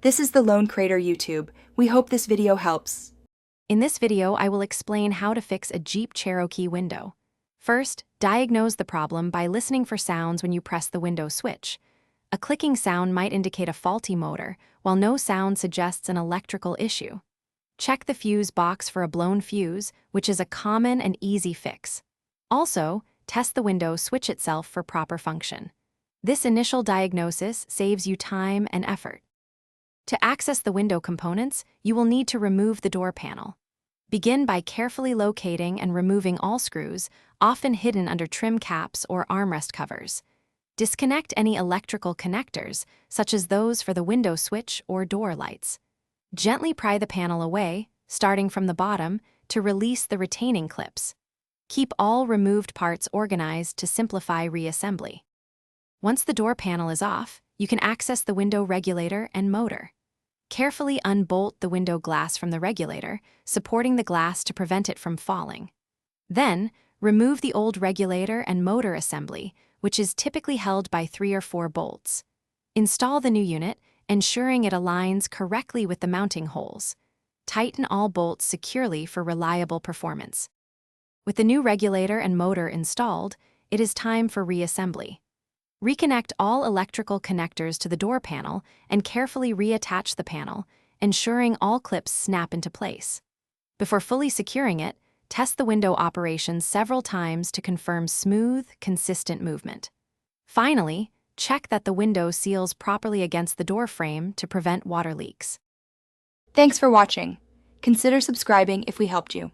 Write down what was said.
This is the Lone Crater YouTube. We hope this video helps. In this video, I will explain how to fix a Jeep Cherokee window. First, diagnose the problem by listening for sounds when you press the window switch. A clicking sound might indicate a faulty motor, while no sound suggests an electrical issue. Check the fuse box for a blown fuse, which is a common and easy fix. Also, test the window switch itself for proper function. This initial diagnosis saves you time and effort. To access the window components, you will need to remove the door panel. Begin by carefully locating and removing all screws, often hidden under trim caps or armrest covers. Disconnect any electrical connectors, such as those for the window switch or door lights. Gently pry the panel away, starting from the bottom, to release the retaining clips. Keep all removed parts organized to simplify reassembly. Once the door panel is off, you can access the window regulator and motor. Carefully unbolt the window glass from the regulator, supporting the glass to prevent it from falling. Then, remove the old regulator and motor assembly, which is typically held by 3 or 4 bolts. Install the new unit, ensuring it aligns correctly with the mounting holes. Tighten all bolts securely for reliable performance. With the new regulator and motor installed, it is time for reassembly. Reconnect all electrical connectors to the door panel and carefully reattach the panel, ensuring all clips snap into place. Before fully securing it, test the window operation several times to confirm smooth, consistent movement. Finally, check that the window seals properly against the door frame to prevent water leaks. Thanks for watching. Consider subscribing if we helped you.